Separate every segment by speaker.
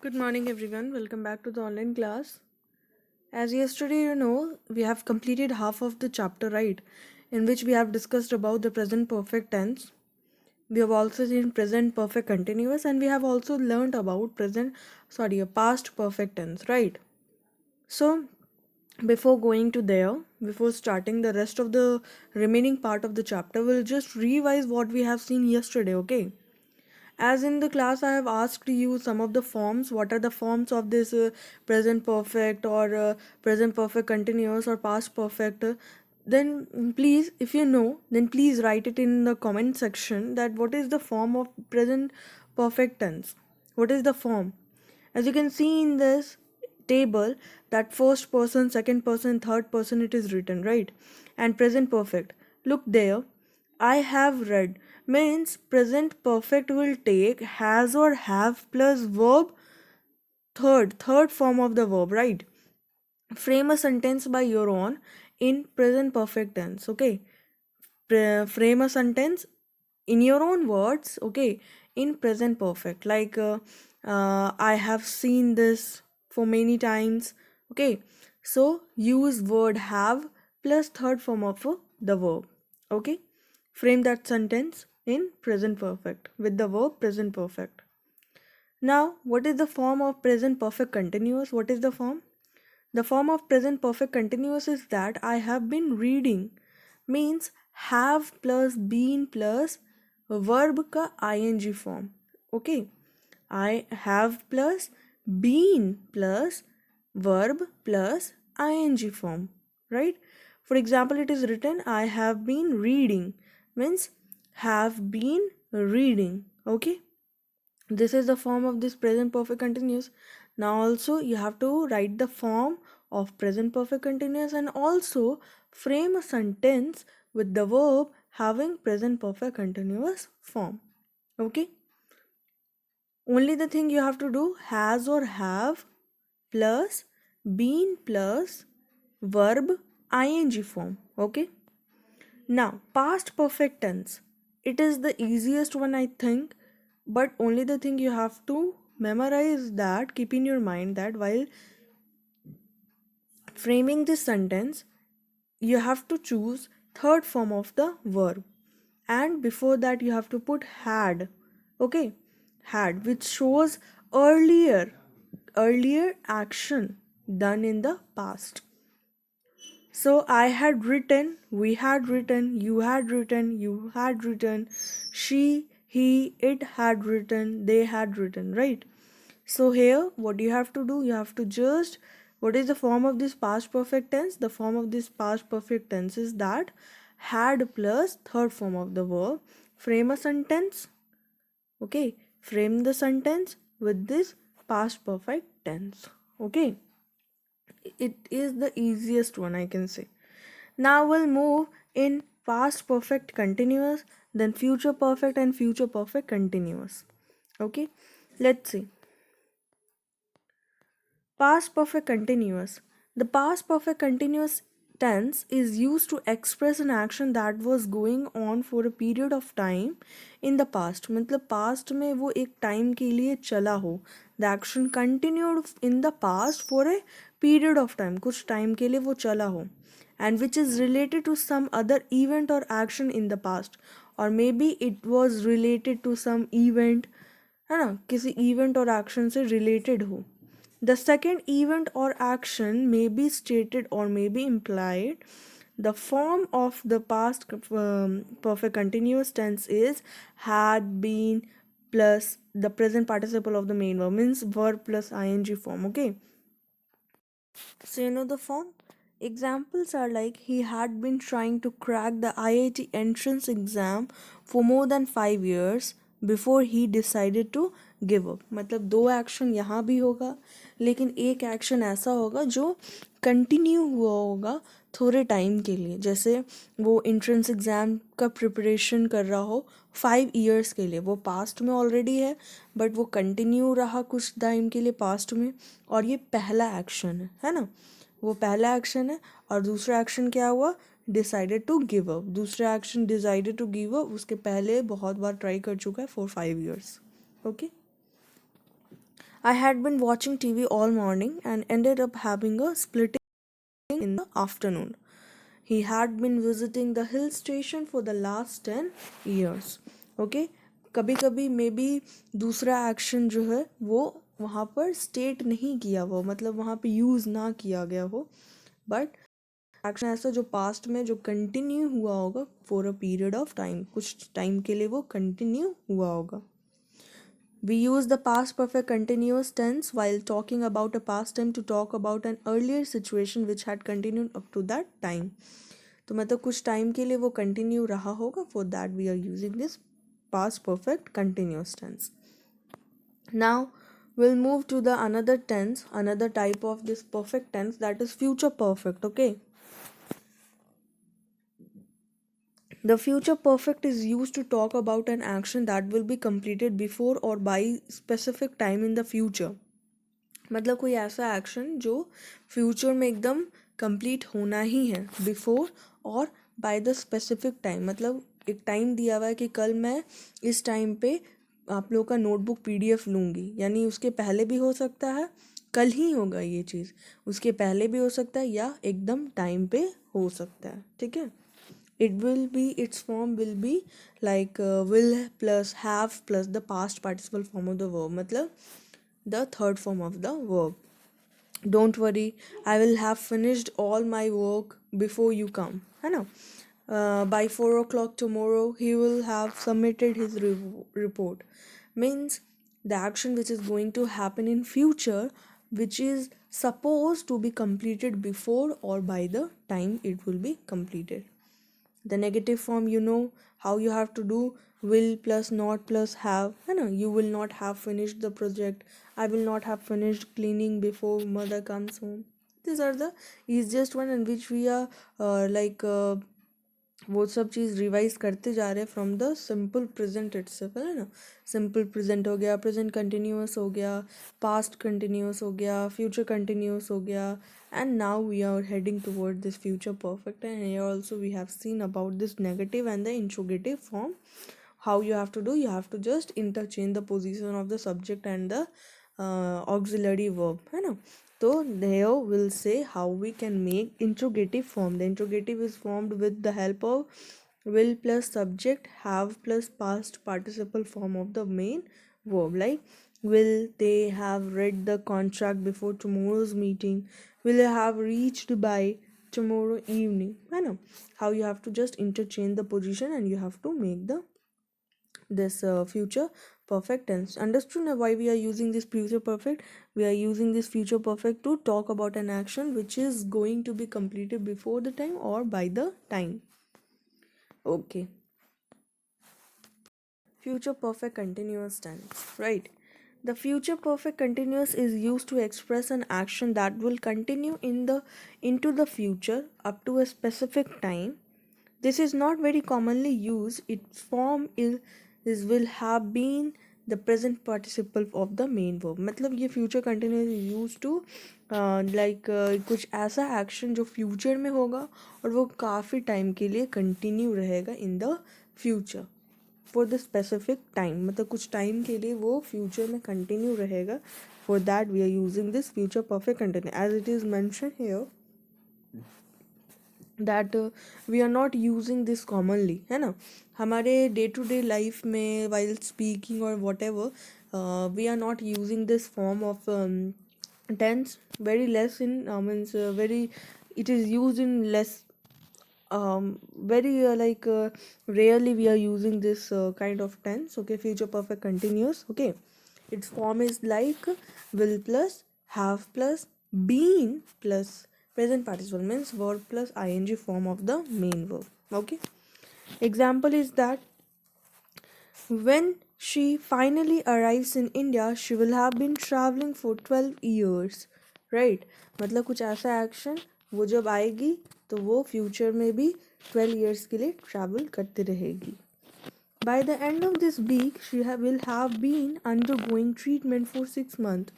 Speaker 1: Good morning, everyone. Welcome back to the online class. As yesterday, we have completed half of the chapter, right? In which we have discussed about the present perfect tense. We have also seen present perfect continuous, and we have also learned about past perfect tense, right? So, before going to there, before starting the rest of the remaining part of the chapter, we'll just revise what we have seen yesterday, okay? As in the class, I have asked you some of the forms. What are the forms of this present perfect or present perfect continuous or past perfect? Then please, if you know, then please write it in the comment section that what is the form of present perfect tense. What is the form? As you can see in this table, that first person, second person, third person, it is written, right? And present perfect. Look there. I have read means present perfect will take has or have plus verb, third form of the verb, right? Frame a sentence by your own in present perfect tense, okay? Frame a sentence in your own words, okay, in present perfect, like I have seen this for many times, okay. So use word have plus third form of the verb, okay. Frame that sentence in present perfect with the verb present perfect. Now what is the form of present perfect continuous? What is the form? The form of present perfect continuous is that I have been reading means have plus been plus verb का ing form. Okay. I have plus been plus verb plus ing form. Right? For example, it is written I have been reading means have been reading. Okay. This is the form of this present perfect continuous. Now also you have to write the form of present perfect continuous and also frame a sentence with the verb having present perfect continuous form. Okay. Only the thing you have to do has or have plus been plus verb ing form. Okay. Now past perfect tense. It is the easiest one, I think, but only the thing you have to memorize that, keep in your mind that while framing this sentence, you have to choose third form of the verb, and before that you have to put had, okay, had, which shows earlier action done in the past. So I had written, we had written, you had written, you had written, she, he, it had written, they had written, right? So here what you have to do, you have to just, what is the form of this past perfect tense? The form of this past perfect tense is that had plus third form of the verb. Frame a sentence, okay? Frame the sentence with this past perfect tense, okay? It is the easiest one, I can say. Now we'll move in past perfect continuous, then future perfect and future perfect continuous. Okay, let's see. Past perfect continuous. The past perfect continuous tense is used to express an action that was going on for a period of time in the past. मतलब past में वो एक time के लिए चला हो. The action continued in the past for a period of time. कुछ time के लिए वो चला हो. And which is related to some other event or action in the past. Or maybe it was related to some event, है ना, किसी event और action से related हो. The second event or action may be stated or may be implied. The form of the past perfect continuous tense is had been plus the present participle of the main verb, means verb plus ing form. Okay. So you know the form? Examples are like he had been trying to crack the IIT entrance exam for more than 5 years before he decided to give up. मतलब दो action यहाँ भी होगा, लेकिन एक action ऐसा होगा जो कंटिन्यू हुआ होगा थोड़े टाइम के लिए. जैसे वो एंट्रेंस एग्ज़ाम का प्रिपरेशन कर रहा हो 5 ईयर्स के लिए, वो पास्ट में ऑलरेडी है बट वो कंटिन्यू रहा कुछ टाइम के लिए पास्ट में, और ये पहला एक्शन है ना, वो पहला एक्शन है. और दूसरा एक्शन क्या हुआ? Decided to give up. दूसरा action decided to give up उसके पहले बहुत बार ट्राई कर चुका है for 5 years. Okay. I had been watching TV all morning and ended up having a splitting in the afternoon. He had been visiting the hill station for the last 10 years. Okay, कभी कभी may be दूसरा action जो है वो वहाँ पर state नहीं किया हुआ, मतलब वहाँ पे यूज़ ना किया गया हो, बट एक्शन ऐसा जो पास्ट में जो कंटिन्यू हुआ होगा for a period of time, कुछ टाइम के लिए वो कंटिन्यू हुआ होगा. We use the past perfect continuous tense while talking about a past time to talk about an earlier situation which had continued up to that time. तो मतलब कुछ time के लिए वो कंटिन्यू रहा होगा, for that we are using this past perfect continuous tense. Now we'll move to the another tense, another type of this perfect tense, that is future perfect. Okay, the future perfect is used to talk about an action that will be completed before or by specific time in the future. मतलब कोई ऐसा action जो future में एकदम complete होना ही है before और by the specific time. मतलब एक टाइम दिया हुआ है कि कल मैं इस टाइम पे आप लोगों का नोटबुक पीडीएफ लूँगी, यानी उसके पहले भी हो सकता है, कल ही होगा ये चीज़, उसके पहले भी हो सकता है या एकदम टाइम पे हो सकता है. ठीक है, it will be, its form will be like will plus have plus the past participle form of the verb, मतलब the third form of the verb. Don't worry, I will have finished all my work before you come, है ना. By 4 o'clock tomorrow he will have submitted his report means the action which is going to happen in future, which is supposed to be completed before or by the time it will be completed. The negative form, you know how you have to do, will plus not plus have, है ना. You will not have finished the project, I will not have finished cleaning before mother comes home. These are the easiest one in which we are वो सब चीज़ revise करते जा रहे हैं from the simple present itself, है ना. Simple present हो गया, प्रेजेंट कंटिन्यूअस हो गया, पास्ट कंटिन्यूअस हो गया, फ्यूचर कंटिन्यूअस हो गया, and now we are heading toward this future perfect. And here also we have seen about this negative and the interrogative form. How you have to do, you have to just interchange the position of the subject and the auxiliary verb, है ना. So there we'll say how we can make interrogative form. The interrogative is formed with the help of will plus subject, have plus past participle form of the main verb. Like, will they have read the contract before tomorrow's meeting, will they have reached by tomorrow evening, I know how you have to just interchange the position and you have to make the this future perfect tense. Understood now why we are using this future perfect? We are using this future perfect to talk about an action which is going to be completed before the time or by the time. Okay, future perfect continuous tense, right? The future perfect continuous is used to express an action that will continue into the future up to a specific time. This is not very commonly used. Its form is will have been the present participle of the main verb. मतलब ये future continuous is used to कुछ ऐसा action जो future में होगा और वो काफ़ी time के लिए continue रहेगा in the future for the specific time. मतलब कुछ time के लिए वो future में continue रहेगा. For that we are using this future perfect continuous as it is mentioned here that we are not using this commonly, है ना. हमारे डे टू डे लाइफ में while speaking or whatever we are not using this form of tense, very less in means very, it is used in less very rarely we are using this kind of tense. Okay, future perfect continuous. Okay, its form is like will plus have plus been plus present participle means verb plus ing form of the main verb. Okay, example is that when she finally arrives in India she will have been traveling for 12 years, right. मतलब कुछ ऐसा action वो जब आएगी तो वो future में भी 12 years के लिए ट्रैवल करती रहेगी. By the end of this week she will have been undergoing treatment for 6 months.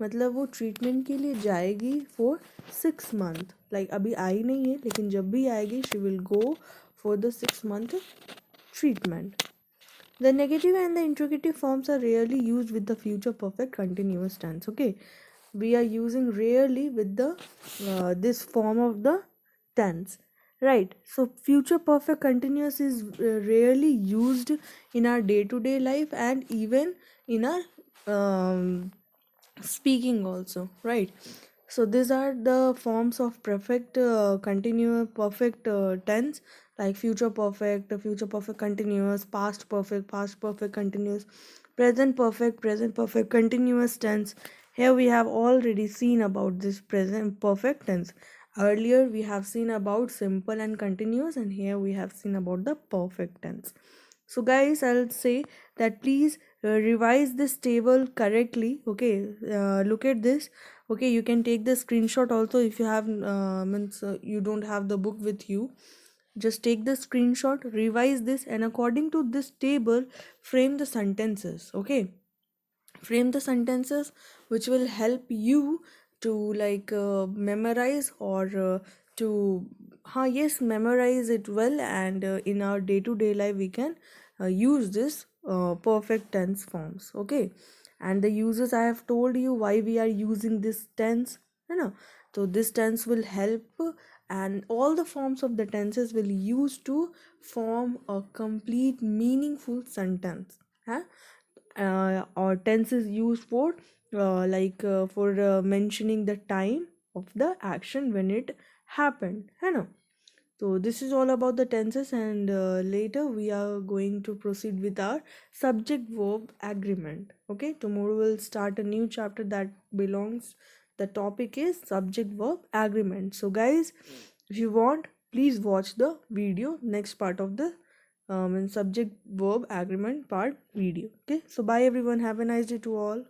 Speaker 1: मतलब वो ट्रीटमेंट के लिए जाएगी for 6 months. like अभी आई नहीं है लेकिन जब भी आएगी she will go for the 6 month treatment. The negative and the interrogative forms are rarely used with the future perfect continuous tense. Okay, we are using rarely with the this form of the tense, right? So future perfect continuous is rarely used in our day to day life and even in our speaking also, right? So these are the forms of perfect continuous perfect tense, like future perfect continuous, past perfect continuous, present perfect continuous tense. Here we have already seen about this present perfect tense. Earlier we have seen about simple and continuous, and here we have seen about the perfect tense. So guys, I'll say that please revise this table correctly. Okay, look at this. Okay, you can take the screenshot also if you have means you don't have the book with you. Just take the screenshot, revise this, and according to this table, frame the sentences. Okay, frame the sentences which will help you to like memorize or to yes, memorize it well, and in our day to day life we can use this perfect tense forms. Okay, and the uses I have told you why we are using this tense, you know. So this tense will help, and all the forms of the tenses will use to form a complete meaningful sentence, huh? Or tense is used for mentioning the time of the action when it happened, you know. So this is all about the tenses, and later we are going to proceed with our subject verb agreement. Okay, tomorrow we'll start a new chapter that belongs, the topic is subject verb agreement. So guys, if you want, please watch the video, next part of the and subject verb agreement part video. Okay, so bye everyone, have a nice day to all.